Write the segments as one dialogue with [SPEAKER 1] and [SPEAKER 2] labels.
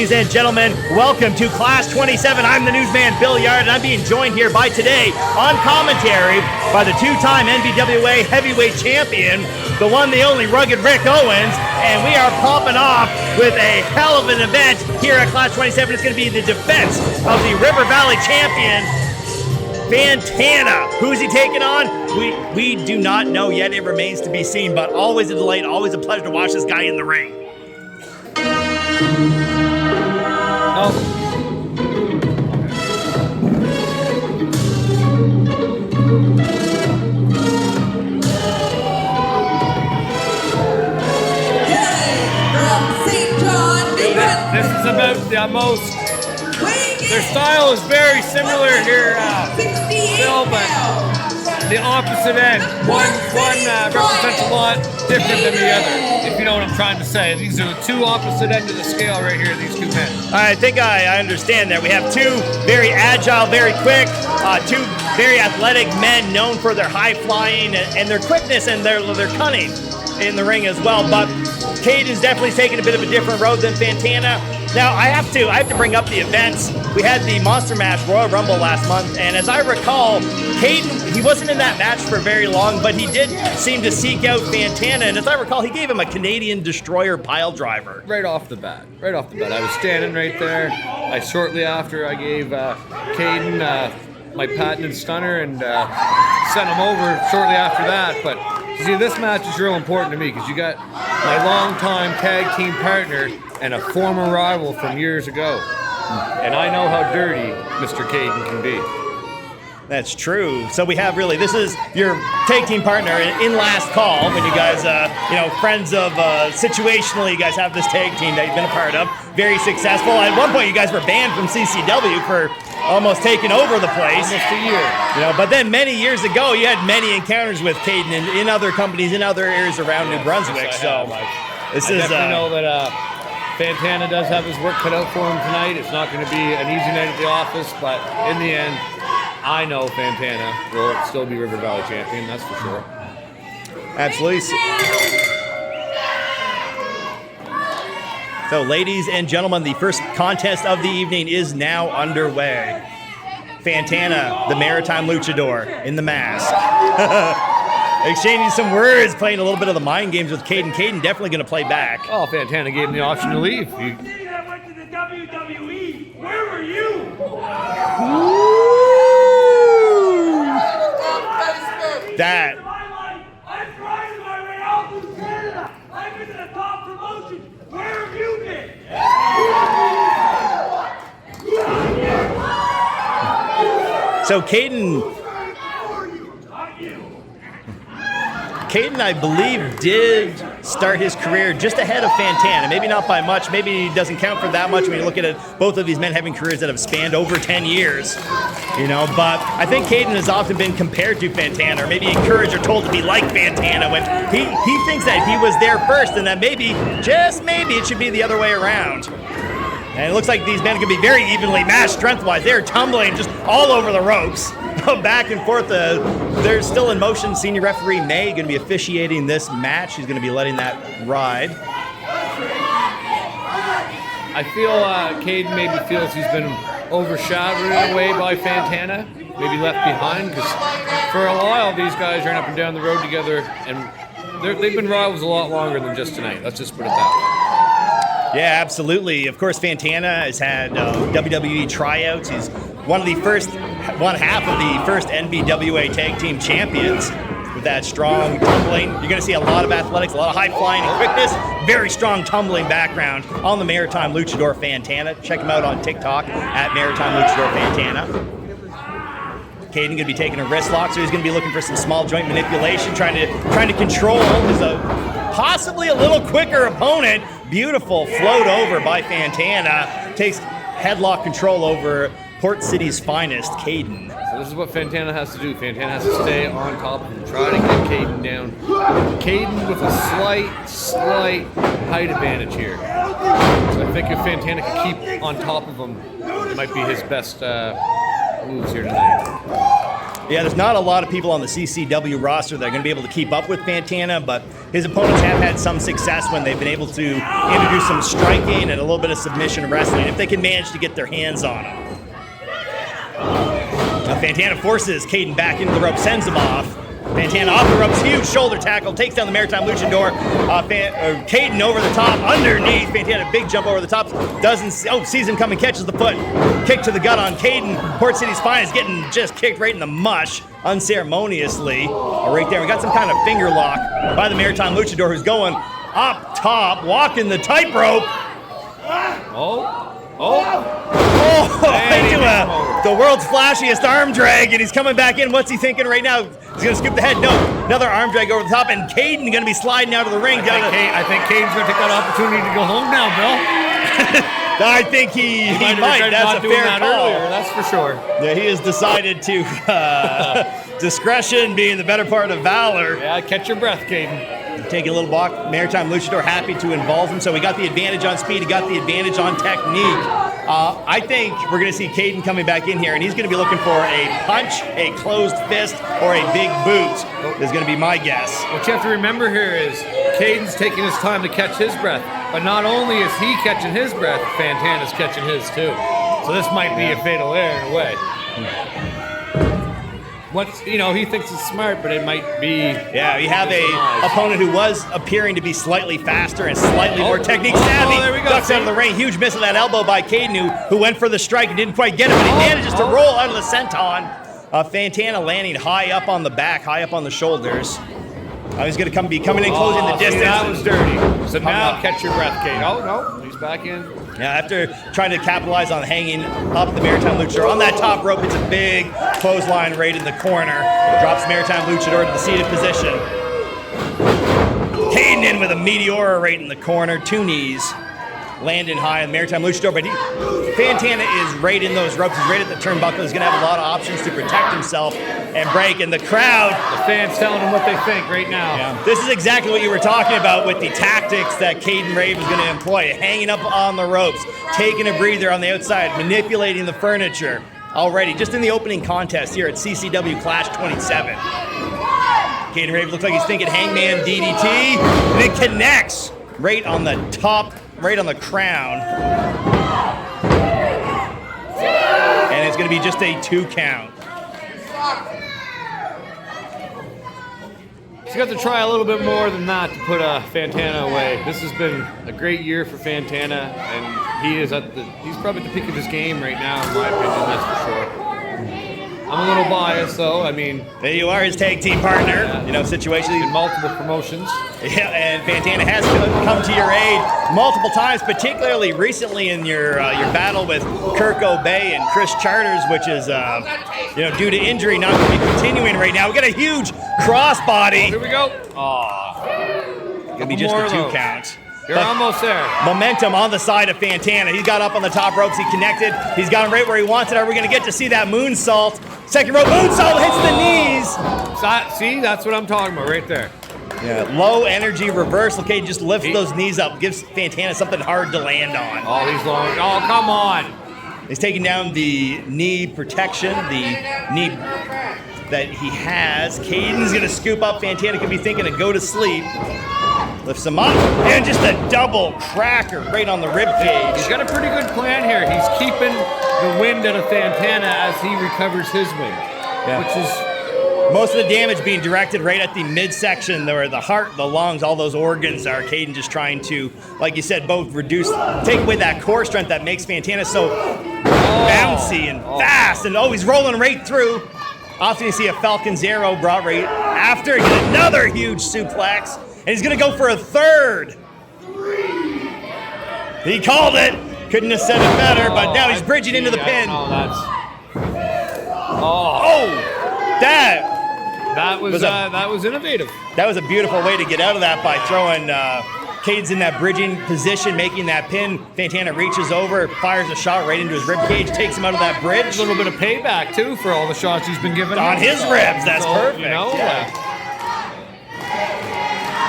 [SPEAKER 1] Ladies and gentlemen, welcome to Class 27. I'm the newsman, Bill Yard, and I'm being joined here by today on commentary by the two-time NBWA heavyweight champion, the one, the only rugged Rick Owens, and we are popping off with a hell of an event here at Class 27. It's going to be the defense of the River Valley champion, Fantana. Who's he taking on? We do not know yet. It remains to be seen, but always a delight, always a pleasure to watch this guy in the ring.
[SPEAKER 2] Oh. This is about the most. Their style is very similar here, Bill, but the opposite end. One represents a lot different than the other, if you know what I'm trying to say. These are the two opposite ends of the scale right here, these two men.
[SPEAKER 1] I think I understand that. We have two very agile, very quick, two very athletic men known for their high flying and their quickness and their cunning in the ring as well. But Kayden's definitely taking a bit of a different road than Fantana. Now, I have to bring up the events. We had the Monster Mash Royal Rumble last month, and as I recall, Kayden, he wasn't in that match for very long, but he did seem to seek out Fantana, and as I recall, he gave him a Canadian Destroyer pile driver.
[SPEAKER 2] Right off the bat. I was standing right there. Shortly after, I gave Kayden my patented stunner and sent him over shortly after that. But you see, this match is real important to me because you got my longtime tag team partner and a former rival from years ago. And I know how dirty Mr. Kayden can be.
[SPEAKER 1] That's true. So we have this is your tag team partner in Last Call when you guys, friends of situationally, you guys have this tag team that you've been a part of. Very successful. At one point, you guys were banned from CCW for almost taking over the place.
[SPEAKER 2] Almost a year.
[SPEAKER 1] But then many years ago, you had many encounters with Kayden in other companies, in other areas around New Brunswick.
[SPEAKER 2] I definitely know that Fantana does have his work cut out for him tonight. It's not going to be an easy night at the office, but in the end, I know Fantana will still be River Valley champion, that's for sure.
[SPEAKER 1] Absolutely. So, ladies and gentlemen, the first contest of the evening is now underway. Fantana, the Maritime Luchador, in the mask. Exchanging some words, playing a little bit of the mind games with Kayden. Kayden definitely going to play back.
[SPEAKER 2] Oh, Fantana gave him the option to leave.
[SPEAKER 3] I went to the WWE. Where were you?
[SPEAKER 1] That.
[SPEAKER 3] I'm grinding my way out through Canada. I've been to the top promotion. Where have you been?
[SPEAKER 1] So Kayden, I believe, did start his career just ahead of Fantana. Maybe not by much. Maybe he doesn't count for that much when you look at it. Both of these men having careers that have spanned over 10 years. But I think Kayden has often been compared to Fantana, or maybe encouraged or told to be like Fantana when he thinks that he was there first and that maybe, just maybe, it should be the other way around. And it looks like these men can be very evenly matched strength-wise. They're tumbling just all over the ropes, back and forth. They're still in motion. Senior referee May going to be officiating this match. He's going to be letting that ride.
[SPEAKER 2] I feel Kayden maybe feels he's been overshadowed in a way by Fantana, maybe left behind, because for a while these guys ran up and down the road together, and they've been rivals a lot longer than just tonight. Let's just put it that way.
[SPEAKER 1] Yeah, absolutely. Of course, Fantana has had WWE tryouts. He's one half of the first NBWA Tag Team Champions with that strong tumbling. You're going to see a lot of athletics, a lot of high flying and quickness, very strong tumbling background on the Maritime Luchador Fantana. Check him out on TikTok at Maritime Luchador Fantana. Kayden going to be taking a wrist lock, so he's going to be looking for some small joint manipulation, trying to control his possibly a little quicker opponent. Beautiful float over by Fantana. Takes headlock control over Port City's finest, Kayden.
[SPEAKER 2] So this is what Fantana has to do. Fantana has to stay on top of him, try to get Kayden down. Kayden with a slight height advantage here. So I think if Fantana can keep on top of him, it might be his best moves here tonight.
[SPEAKER 1] Yeah, there's not a lot of people on the CCW roster that are going to be able to keep up with Fantana, but his opponents have had some success when they've been able to introduce some striking and a little bit of submission wrestling, if they can manage to get their hands on him. Now Fantana forces Kayden back into the rope, sends him off. Fantana off the ropes, huge shoulder tackle, takes down the Maritime Luchador. Kayden over the top, underneath. Fantana, big jump over the top. Sees him coming, catches the foot. Kick to the gut on Kayden. Port City's Fine is getting just kicked right in the mush, unceremoniously. Right there, we got some kind of finger lock by the Maritime Luchador, who's going up top, walking the tightrope. Into the world's flashiest arm drag, and he's coming back in. What's he thinking right now? He's going to scoop the head. No, another arm drag over the top, and Kayden going to be sliding out of the ring.
[SPEAKER 2] I think Kayden's going to take that opportunity to go home now, Bill.
[SPEAKER 1] I think he might. That's a fair call.
[SPEAKER 2] Earlier, that's for sure.
[SPEAKER 1] Yeah, he has decided to discretion being the better part of valor.
[SPEAKER 2] Yeah, catch your breath, Kayden.
[SPEAKER 1] Taking a little block. Maritime Luchador happy to involve him, so he got the advantage on speed. He got the advantage on technique. I think we're going to see Kayden coming back in here, and he's going to be looking for a punch, a closed fist, or a big boot. Is going to be my guess.
[SPEAKER 2] What you have to remember here is Kayden's taking his time to catch his breath, but not only is he catching his breath, Fantana's catching his too. So this might be a fatal error in a way. He thinks it's smart, but it might be.
[SPEAKER 1] Yeah, we have a opponent who was appearing to be slightly faster and slightly more technique savvy.
[SPEAKER 2] There we go.
[SPEAKER 1] Ducks out of the ring. Huge miss of that elbow by Kayden, who went for the strike and didn't quite get it, but he manages to roll out of the senton. Fantana landing high up on the back, high up on the shoulders. He's going to be coming in, closing the distance.
[SPEAKER 2] That was dirty. So now catch your breath, Kayden. Oh, no, he's back in.
[SPEAKER 1] Yeah, after trying to capitalize on hanging up the Maritime Luchador on that top rope, it's a big clothesline right in the corner. Drops Maritime Luchador to the seated position. Kayden in with a Meteora right in the corner, 2 knees. Landing high on Maritime Luchador, but Fantana is right in those ropes. He's right at the turnbuckle. He's going to have a lot of options to protect himself and break. And the crowd,
[SPEAKER 2] the fans telling him what they think right now.
[SPEAKER 1] Yeah. This is exactly what you were talking about with the tactics that Kayden Rave is going to employ. Hanging up on the ropes, taking a breather on the outside, manipulating the furniture. Already, just in the opening contest here at CCW Clash 27. Kayden Rave looks like he's thinking Hangman DDT, and it connects right on the top, right on the crown. And it's going to be just a 2 count.
[SPEAKER 2] He's got to try a little bit more than that to put Fantana away. This has been a great year for Fantana, and he's probably at the peak of his game right now, in my opinion, that's for sure. I'm a little biased, though. I mean,
[SPEAKER 1] there you are, his tag team partner. Yeah. Situation
[SPEAKER 2] in multiple promotions.
[SPEAKER 1] Yeah, and Fantana has come to your aid multiple times, particularly recently in your battle with Kirk Obey and Chris Charters, which is due to injury not going to be continuing right now. We got a huge crossbody.
[SPEAKER 2] Here we go.
[SPEAKER 1] Gonna be just a 2 count.
[SPEAKER 2] You're almost there.
[SPEAKER 1] Momentum on the side of Fantana. He got up on the top ropes. He connected. He's got him right where he wants it. Are we going to get to see that moonsault? Second rope moonsault hits the knees.
[SPEAKER 2] See, that's what I'm talking about right there.
[SPEAKER 1] Yeah, low energy reversal. Kayden just lifts those knees up, gives Fantana something hard to land on.
[SPEAKER 2] Oh, he's long. Oh, come on.
[SPEAKER 1] He's taking down the knee protection, the knee that he has. Kayden's going to scoop up. Fantana could be thinking to go to sleep. Lifts him up, and just a double cracker right on the rib cage.
[SPEAKER 2] He's got a pretty good plan here. He's keeping the wind out of Fantana as he recovers his wind, which is...
[SPEAKER 1] Most of the damage being directed right at the midsection, where the heart, the lungs, all those organs are. Kayden just trying to, like you said, both take away that core strength that makes Fantana so bouncy and fast, and he's rolling right through. Often you see a Falcon's Arrow brought right after. He gets another huge suplex. And he's going to go for a third. He called it. Couldn't have said it better, but now he's bridging into the pin.
[SPEAKER 2] That was innovative.
[SPEAKER 1] That was a beautiful way to get out of that by throwing Kayden's in that bridging position, making that pin. Fantana reaches over, fires a shot right into his rib cage, takes him out of that bridge.
[SPEAKER 2] A little bit of payback, too, for all the shots he's been given.
[SPEAKER 1] On his ribs, that's perfect.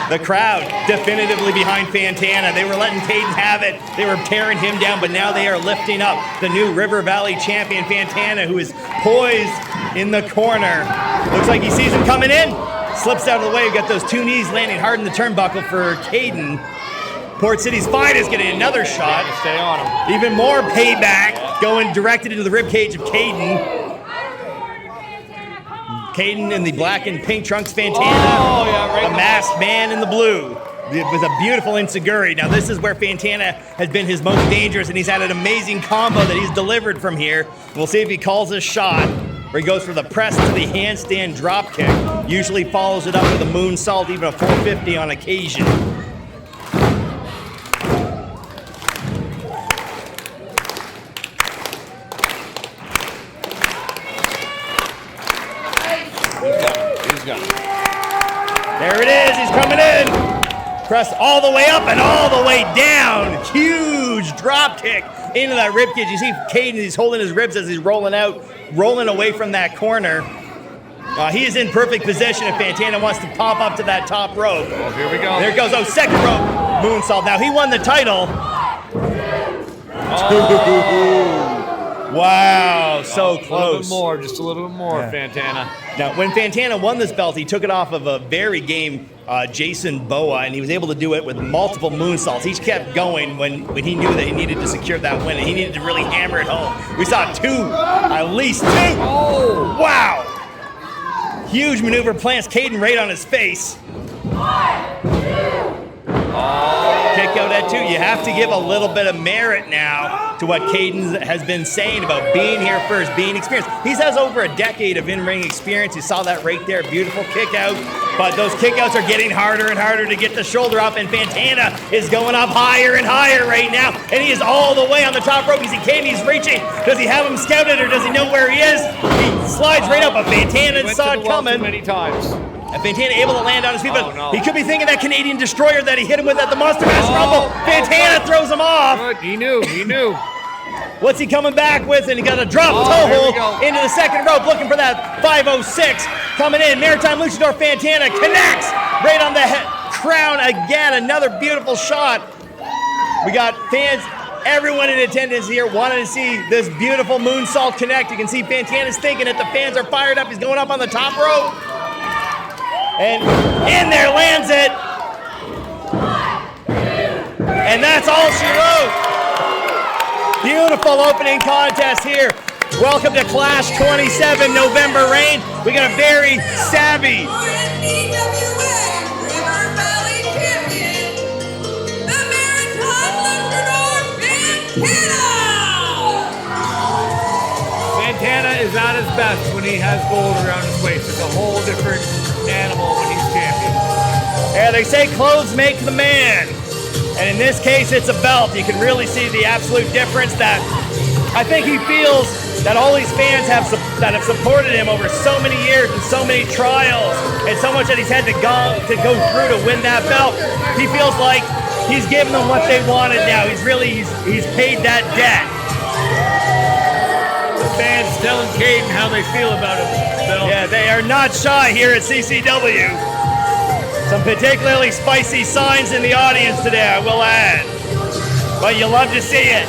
[SPEAKER 1] The crowd definitively behind Fantana. They were letting Kayden have it. They were tearing him down, but now they are lifting up the new River Valley champion, Fantana, who is poised in the corner. Looks like he sees him coming in. Slips out of the way. We've got those two knees landing hard in the turnbuckle for Kayden. Port City's Finest getting another shot.
[SPEAKER 2] Stay on him.
[SPEAKER 1] Even more payback going directed into the ribcage of Kayden. Kayden in the black and pink trunks, Fantana.
[SPEAKER 2] Oh, yeah, right.
[SPEAKER 1] The masked man in the blue. It was a beautiful enziguri. Now this is where Fantana has been his most dangerous, and he's had an amazing combo that he's delivered from here. We'll see if he calls a shot, where he goes for the press to the handstand drop kick. Usually follows it up with a moonsault, even a 450 on occasion.
[SPEAKER 2] He's got it.
[SPEAKER 1] There it is, he's coming in. Press all the way up and all the way down. Huge drop kick into that rib cage. You see Kayden, he's holding his ribs as he's rolling out, rolling away from that corner. He is in perfect position if Fantana wants to pop up to that top rope.
[SPEAKER 2] Oh, here we go.
[SPEAKER 1] There it goes. Oh, second rope moonsault. Now he won the title. Wow, so close.
[SPEAKER 2] A little bit more, just a little bit more,
[SPEAKER 1] Yeah.
[SPEAKER 2] Fantana.
[SPEAKER 1] Now, when Fantana won this belt, he took it off of a very game Jason Boa, and he was able to do it with multiple moonsaults. He kept going when he knew that he needed to secure that win, and he needed to really hammer it home. We saw two, at least two.
[SPEAKER 2] Oh!
[SPEAKER 1] Wow! Huge maneuver, plants Kayden right on his face. Kick out at two. You have to give a little bit of merit now to what Kayden has been saying about being here first, being experienced. He has over a decade of in-ring experience. You saw that right there. Beautiful kick out. But those kickouts are getting harder and harder to get the shoulder up, and Fantana is going up higher and higher right now. And he is all the way on the top rope. You see Kayden, he's reaching. Does he have him scouted, or does he know where he is? He slides right up, but Fantana saw it coming.
[SPEAKER 2] Many times.
[SPEAKER 1] And Fantana able to land on his feet, but
[SPEAKER 2] no.
[SPEAKER 1] he could be thinking that Canadian Destroyer that he hit him with at the Monster Mass Rumble. Fantana throws him off.
[SPEAKER 2] Good. He knew.
[SPEAKER 1] What's he coming back with? And he got a drop toe
[SPEAKER 2] here we
[SPEAKER 1] hold
[SPEAKER 2] go.
[SPEAKER 1] into the second rope, looking for that 506. Coming in, Maritime Luchador Fantana connects right on the crown again. Another beautiful shot. We got fans, everyone in attendance here wanting to see this beautiful moonsault connect. You can see Fantana's thinking it. The fans are fired up. He's going up on the top rope. And in there lands it. And that's all she wrote. Beautiful opening contest here. Welcome to Clash 27 November Rain. We got a very savvy
[SPEAKER 2] Fantana is at his best when he has gold around his waist. It's a whole different animal when he's champion.
[SPEAKER 1] Yeah, they say clothes make the man. And in this case, it's a belt. You can really see the absolute difference that I think he feels that all these fans that have supported him over so many years and so many trials and so much that he's had to go through to win that belt. He feels like he's given them what they wanted now. He's paid that debt.
[SPEAKER 2] The fans telling Kayden how they feel about him. Bill.
[SPEAKER 1] Yeah, they are not shy here at CCW. Some particularly spicy signs in the audience today, I will add. But you'll love to see it.